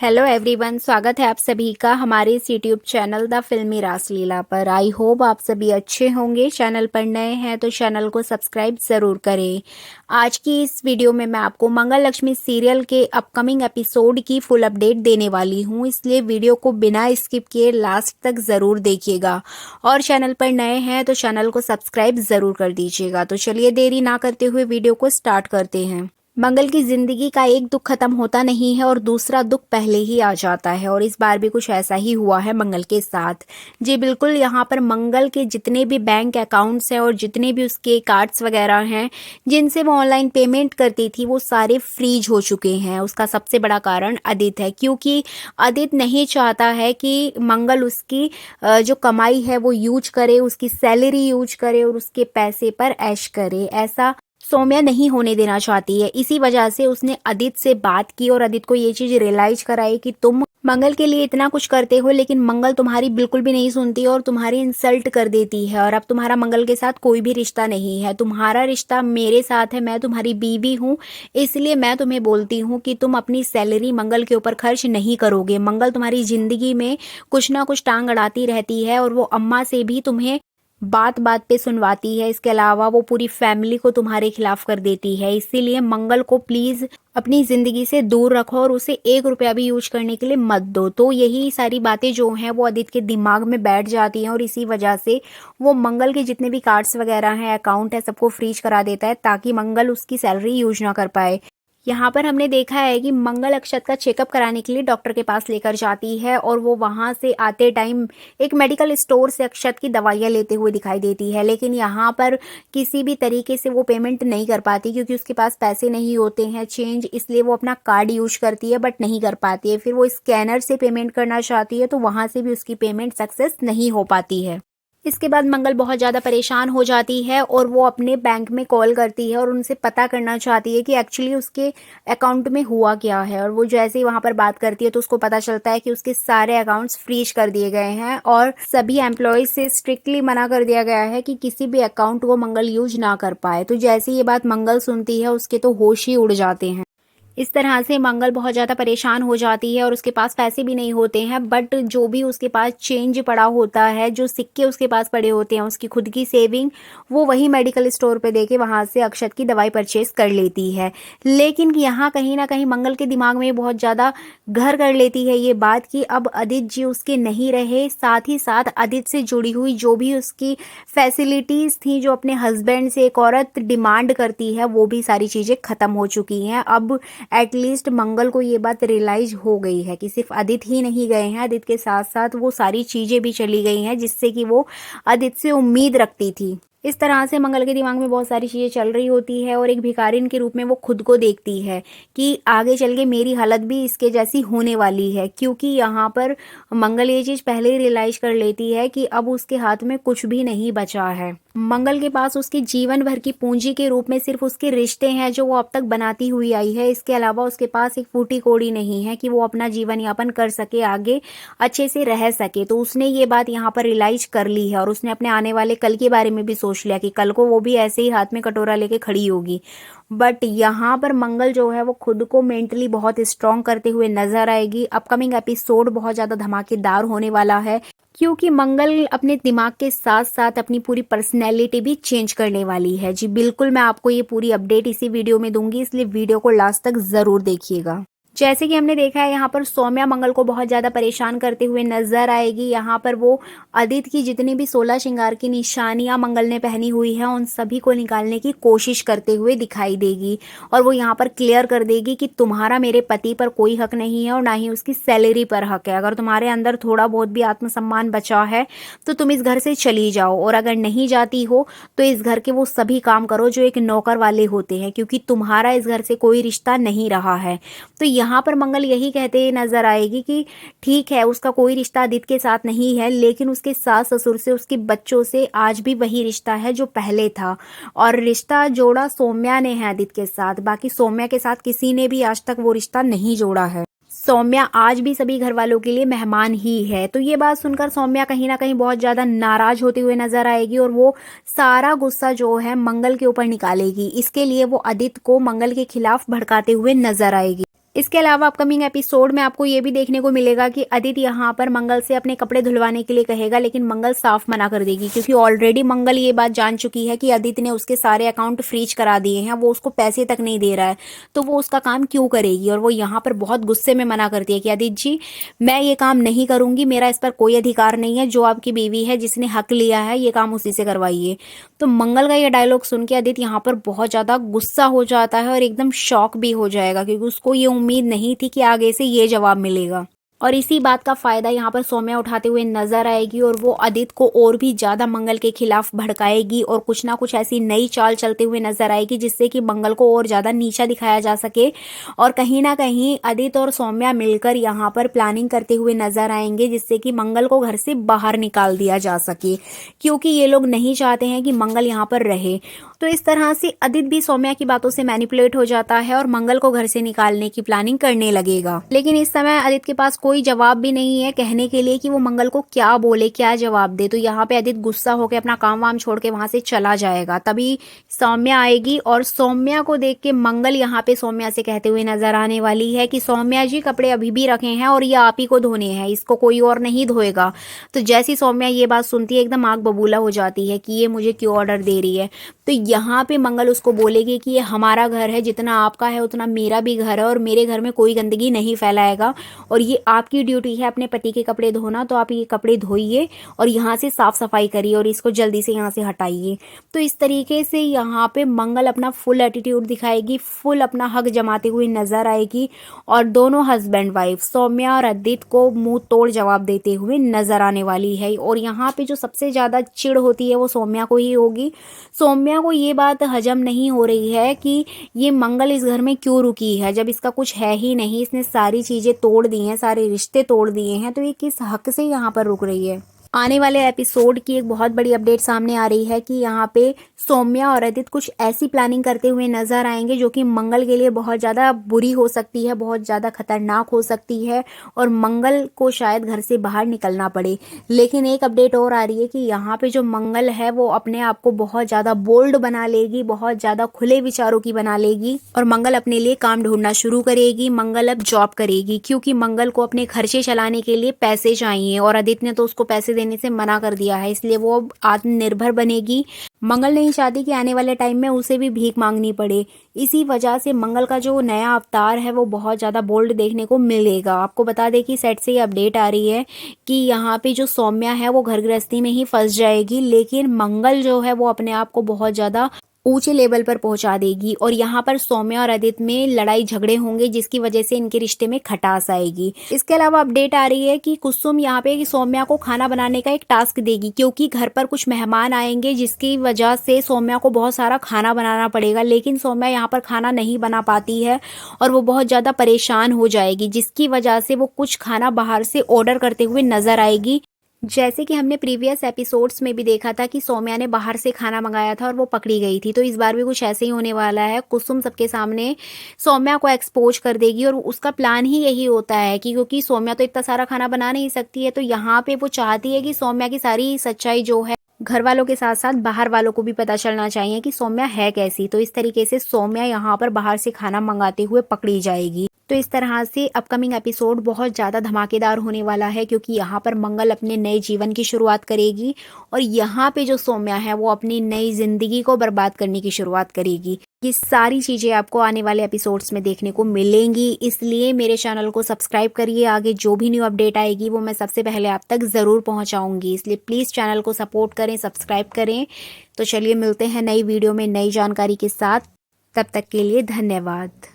Hello everyone, स्वागत है आप सभी का हमारे इस यूट्यूब चैनल द फिल्मी रासलीला पर। आई होप आप सभी अच्छे होंगे। चैनल पर नए हैं तो चैनल को सब्सक्राइब ज़रूर करें। आज की इस वीडियो में मैं आपको मंगल लक्ष्मी सीरियल के अपकमिंग एपिसोड की फुल अपडेट देने वाली हूं, इसलिए वीडियो को बिना स्किप किए लास्ट तक ज़रूर देखिएगा। और चैनल पर नए हैं तो चैनल को सब्सक्राइब ज़रूर कर दीजिएगा। तो चलिए देरी ना करते हुए वीडियो को स्टार्ट करते हैं। मंगल की जिंदगी का एक दुख खत्म होता नहीं है और दूसरा दुख पहले ही आ जाता है, और इस बार भी कुछ ऐसा ही हुआ है मंगल के साथ। जी बिल्कुल, यहाँ पर मंगल के जितने भी बैंक अकाउंट्स हैं और जितने भी उसके कार्ड्स वगैरह हैं जिनसे वो ऑनलाइन पेमेंट करती थी, वो सारे फ्रीज हो चुके हैं। उसका सबसे बड़ा कारण आदित्य है, क्योंकि आदित्य नहीं चाहता है कि मंगल उसकी जो कमाई है वो यूज करे, उसकी सैलरी यूज करे और उसके पैसे पर ऐश करे। ऐसा सौम्या नहीं होने देना चाहती है। इसी वजह से उसने आदित्य से बात की और आदित्य को ये चीज रियलाइज कराई कि तुम मंगल के लिए इतना कुछ करते हो, लेकिन मंगल तुम्हारी बिल्कुल भी नहीं सुनती और तुम्हारी इंसल्ट कर देती है। और अब तुम्हारा मंगल के साथ कोई भी रिश्ता नहीं है, तुम्हारा रिश्ता मेरे साथ है। मैं तुम्हारी बीवी हूँ, इसलिए मैं तुम्हें बोलती हूँ कि तुम अपनी सैलरी मंगल के ऊपर खर्च नहीं करोगे। मंगल तुम्हारी जिंदगी में कुछ ना कुछ टांग अड़ाती रहती है और वो अम्मा से भी तुम्हें बात बात पे सुनवाती है। इसके अलावा वो पूरी फैमिली को तुम्हारे खिलाफ कर देती है। इसीलिए मंगल को प्लीज अपनी जिंदगी से दूर रखो और उसे 1 रुपया भी यूज करने के लिए मत दो। तो यही सारी बातें जो हैं वो आदित्य के दिमाग में बैठ जाती हैं और इसी वजह से वो मंगल के जितने भी कार्ड्स वगैरह हैं, अकाउंट है, सबको फ्रीज करा देता है ताकि मंगल उसकी सैलरी यूज ना कर पाए। यहाँ पर हमने देखा है कि मंगल अक्षत का चेकअप कराने के लिए डॉक्टर के पास लेकर जाती है और वो वहां से आते टाइम एक मेडिकल स्टोर से अक्षत की दवाइयाँ लेते हुए दिखाई देती है। लेकिन यहाँ पर किसी भी तरीके से वो पेमेंट नहीं कर पाती, क्योंकि उसके पास पैसे नहीं होते हैं चेंज, इसलिए वो अपना कार्ड यूज करती है बट नहीं कर पाती है। फिर वो स्कैनर से पेमेंट करना चाहती है तो वहां से भी उसकी पेमेंट सक्सेस नहीं हो पाती है। इसके बाद मंगल बहुत ज़्यादा परेशान हो जाती है और वो अपने बैंक में कॉल करती है और उनसे पता करना चाहती है कि एक्चुअली उसके अकाउंट में हुआ क्या है। और वो जैसे ही वहाँ पर बात करती है तो उसको पता चलता है कि उसके सारे अकाउंट्स फ्रीज कर दिए गए हैं और सभी एम्प्लॉयज से स्ट्रिक्टली मना कर दिया गया है कि किसी भी अकाउंट को मंगल यूज ना कर पाए। तो जैसे ये बात मंगल सुनती है उसके तो होश ही उड़ जाते हैं। इस तरह से मंगल बहुत ज़्यादा परेशान हो जाती है और उसके पास पैसे भी नहीं होते हैं, बट जो भी उसके पास चेंज पड़ा होता है, जो सिक्के उसके पास पड़े होते हैं, उसकी खुद की सेविंग, वो वही मेडिकल स्टोर पे देके वहां से अक्षत की दवाई परचेस कर लेती है। लेकिन यहाँ कहीं ना कहीं मंगल के दिमाग में बहुत ज़्यादा घर कर लेती है ये बात कि अब आदित्य जी उसके नहीं रहे। साथ ही साथ आदित्य से जुड़ी हुई जो भी उसकी फैसिलिटीज़ थी, जो अपने हस्बैंड से एक औरत डिमांड करती है, वो भी सारी चीज़ें ख़त्म हो चुकी हैं। अब एटलीस्ट मंगल को ये बात रियलाइज हो गई है कि सिर्फ आदित्य ही नहीं गए हैं, आदित्य के साथ साथ वो सारी चीजें भी चली गई हैं जिससे कि वो आदित्य से उम्मीद रखती थी। इस तरह से मंगल के दिमाग में बहुत सारी चीजें चल रही होती है और एक भिखारिन के रूप में वो खुद को देखती है कि आगे चल के मेरी हालत भी इसके जैसी होने वाली है, क्योंकि यहाँ पर मंगल ये चीज पहले ही रियलाइज कर लेती है कि अब उसके हाथ में कुछ भी नहीं बचा है। मंगल के पास उसके जीवन भर की पूंजी के रूप में सिर्फ उसके रिश्ते हैं जो वो अब तक बनाती हुई आई है। इसके अलावा उसके पास एक फूटी कोड़ी नहीं है कि वो अपना जीवन यापन कर सके, आगे अच्छे से रह सके। तो उसने ये बात यहाँ पर रियलाइज कर ली है और उसने अपने आने वाले कल के बारे में भी सोच लिया कि कल को वो भी ऐसे ही हाथ में कटोरा लेके खड़ी होगी। बट यहाँ पर मंगल जो है वो खुद को मेंटली बहुत स्ट्रांग करते हुए नजर आएगी। अपकमिंग एपिसोड बहुत ज्यादा धमाकेदार होने वाला है, क्योंकि मंगल अपने दिमाग के साथ साथ अपनी पूरी पर्सनैलिटी भी चेंज करने वाली है। जी बिल्कुल, मैं आपको ये पूरी अपडेट इसी वीडियो में दूंगी, इसलिए वीडियो को लास्ट तक जरूर देखिएगा। जैसे कि हमने देखा है यहाँ पर सौम्या मंगल को बहुत ज्यादा परेशान करते हुए नजर आएगी। यहाँ पर वो आदित्य की जितनी भी 16 श्रृंगार की निशानियां मंगल ने पहनी हुई है उन सभी को निकालने की कोशिश करते हुए दिखाई देगी और वो यहाँ पर क्लियर कर देगी कि तुम्हारा मेरे पति पर कोई हक नहीं है और ना ही उसकी सैलरी पर हक है। अगर तुम्हारे अंदर थोड़ा बहुत भी आत्मसम्मान बचा है तो तुम इस घर से चली जाओ, और अगर नहीं जाती हो तो इस घर के वो सभी काम करो जो एक नौकर वाले होते हैं, क्योंकि तुम्हारा इस घर से कोई रिश्ता नहीं रहा है। तो यहाँ पर मंगल यही कहते नजर आएगी कि ठीक है, उसका कोई रिश्ता आदित्य के साथ नहीं है, लेकिन उसके सास ससुर से, उसके बच्चों से आज भी वही रिश्ता है जो पहले था। और रिश्ता जोड़ा सौम्या ने है आदित्य के साथ, बाकी सौम्या के साथ किसी ने भी आज तक वो रिश्ता नहीं जोड़ा है। सौम्या आज भी सभी घर वालों के लिए मेहमान ही है। तो ये बात सुनकर सौम्या कहीं ना कहीं बहुत ज्यादा नाराज होते हुए नजर आएगी और वो सारा गुस्सा जो है मंगल के ऊपर निकालेगी। इसके लिए वो आदित्य को मंगल के खिलाफ भड़काते हुए नजर आएगी। इसके अलावा अपकमिंग एपिसोड में आपको ये भी देखने को मिलेगा कि आदित्य यहाँ पर मंगल से अपने कपड़े धुलवाने के लिए कहेगा, लेकिन मंगल साफ मना कर देगी, क्योंकि ऑलरेडी मंगल ये बात जान चुकी है कि आदित्य ने उसके सारे अकाउंट फ्रीज करा दिए हैं, वो उसको पैसे तक नहीं दे रहा है, तो वो उसका काम क्यों करेगी। और वो यहाँ पर बहुत गुस्से में मना करती है कि आदित्य जी, मैं ये काम नहीं करूंगी, मेरा इस पर कोई अधिकार नहीं है, जो आपकी बीवी है जिसने हक लिया है ये काम उसी से करवाइए। तो मंगल का ये डायलॉग सुन के आदित्य यहाँ पर बहुत ज़्यादा गुस्सा हो जाता है और एकदम शॉक भी हो जाएगा, क्योंकि उसको ये उम्मीद नहीं थी कि आगे से ये जवाब मिलेगा। और इसी बात का फायदा यहाँ पर सौम्या उठाते हुए नजर आएगी और वो आदित्य को और भी ज्यादा मंगल के खिलाफ भड़काएगी और कुछ ना कुछ ऐसी नई चाल चलते हुए नजर आएगी जिससे कि मंगल को और ज्यादा नीचा दिखाया जा सके। और कहीं ना कहीं आदित्य और सौम्या मिलकर यहाँ पर प्लानिंग करते हुए नजर आएंगे जिससे कि मंगल को घर से बाहर निकाल दिया जा सके, क्योंकि ये लोग नहीं चाहते हैं कि मंगल यहाँ पर रहे। तो इस तरह से आदित्य भी सौम्या की बातों से मैनिपुलेट हो जाता है और मंगल को घर से निकालने की प्लानिंग करने लगेगा। लेकिन इस समय आदित्य के पास कोई जवाब भी नहीं है कहने के लिए कि वो मंगल को क्या बोले, क्या जवाब दे। तो यहाँ पे आदित्य गुस्सा होकर अपना काम वाम छोड़ के वहां से चला जाएगा। तभी सौम्या आएगी और सौम्या को देख के मंगल यहाँ पे सौम्या से कहते हुए नजर आने वाली है कि सौम्या जी, कपड़े अभी भी रखे हैं और ये आप ही को धोने हैं, इसको कोई और नहीं धोएगा। तो जैसी सौम्या ये बात सुनती है एकदम आग बबूला हो जाती है कि ये मुझे क्यों ऑर्डर दे रही है। तो यहाँ पे मंगल उसको बोलेगी कि ये हमारा घर है, जितना आपका है उतना मेरा भी घर है और मेरे घर में कोई गंदगी नहीं फैलाएगा और ये आपकी ड्यूटी है अपने पति के कपड़े धोना, तो आप ये कपड़े धोइए और यहाँ से साफ सफाई करिए और इसको जल्दी से यहाँ से हटाइए। तो इस तरीके से यहाँ पे मंगल अपना फुल एटीट्यूड दिखाएगी, फुल अपना हक जमाते हुए नजर आएगी और दोनों हस्बैंड वाइफ सौम्या और आदित्य को मुंह तोड़ जवाब देते हुए नजर आने वाली है। और यहाँ पे जो सबसे ज्यादा चिढ़ होती है वो सौम्या को ही होगी। सौम्या को ये बात हजम नहीं हो रही है कि ये मंगल इस घर में क्यों रुकी है जब इसका कुछ है ही नहीं, इसने सारी चीजें तोड़ दी हैं, सारे रिश्ते तोड़ दिए हैं, तो ये किस हक से यहाँ पर रुक रही है। आने वाले एपिसोड की एक बहुत बड़ी अपडेट सामने आ रही है कि यहाँ पे सौम्या और आदित्य कुछ ऐसी प्लानिंग करते हुए नजर आएंगे जो कि मंगल के लिए बहुत ज़्यादा बुरी हो सकती है, बहुत ज़्यादा खतरनाक हो सकती है और मंगल को शायद घर से बाहर निकलना पड़े। लेकिन एक अपडेट और आ रही है कि यहाँ पे जो मंगल है वो अपने आप को बहुत ज़्यादा बोल्ड बना लेगी, बहुत ज़्यादा खुले विचारों की बना लेगी और मंगल अपने लिए काम ढूंढना शुरू करेगी। मंगल अब जॉब करेगी क्योंकि मंगल को अपने खर्चे चलाने के लिए पैसे चाहिए और आदित्य ने तो उसको पैसे देने से मना कर दिया है, इसलिए वो अब आत्मनिर्भर बनेगी। मंगल नहीं चाहती कि आने वाले टाइम में उसे भी भीख मांगनी पड़े। इसी वजह से मंगल का जो नया अवतार है वो बहुत ज़्यादा बोल्ड देखने को मिलेगा। आपको बता दें कि सेट से ये अपडेट आ रही है कि यहाँ पे जो सौम्या है वो घर गृहस्थी में ही फंस जाएगी, लेकिन मंगल जो है वो अपने आप को बहुत ज़्यादा ऊंचे लेवल पर पहुंचा देगी और यहाँ पर सौम्या और आदित्य में लड़ाई झगड़े होंगे जिसकी वजह से इनके रिश्ते में खटास आएगी। इसके अलावा अपडेट आ रही है कि कुसुम यहाँ पे सौम्या को खाना बनाने का एक टास्क देगी, क्योंकि घर पर कुछ मेहमान आएंगे जिसकी वजह से सौम्या को बहुत सारा खाना बनाना पड़ेगा। लेकिन सौम्या यहाँ पर खाना नहीं बना पाती है और वो बहुत ज्यादा परेशान हो जाएगी, जिसकी वजह से वो कुछ खाना बाहर से ऑर्डर करते हुए नजर आएगी। जैसे कि हमने प्रीवियस एपिसोड्स में भी देखा था कि सौम्या ने बाहर से खाना मंगाया था और वो पकड़ी गई थी, तो इस बार भी कुछ ऐसे ही होने वाला है। कुसुम सबके सामने सौम्या को एक्सपोज कर देगी और उसका प्लान ही यही होता है कि क्योंकि सौम्या तो इतना सारा खाना बना नहीं सकती है, तो यहाँ पे वो चाहती है कि सौम्या की सारी सच्चाई जो है घर वालों के साथ साथ बाहर वालों को भी पता चलना चाहिए कि सौम्या है कैसी। तो इस तरीके से सौम्या यहाँ पर बाहर से खाना मंगाते हुए पकड़ी जाएगी। तो इस तरह से अपकमिंग एपिसोड बहुत ज़्यादा धमाकेदार होने वाला है, क्योंकि यहाँ पर मंगल अपने नए जीवन की शुरुआत करेगी और यहाँ पे जो सौम्या है वो अपनी नई जिंदगी को बर्बाद करने की शुरुआत करेगी। ये सारी चीज़ें आपको आने वाले एपिसोड्स में देखने को मिलेंगी, इसलिए मेरे चैनल को सब्सक्राइब करिए। आगे जो भी न्यू अपडेट आएगी वो मैं सबसे पहले आप तक ज़रूर पहुँचाऊँगी, इसलिए प्लीज़ चैनल को सपोर्ट करें, सब्सक्राइब करें। तो चलिए मिलते हैं नई वीडियो में नई जानकारी के साथ, तब तक के लिए धन्यवाद।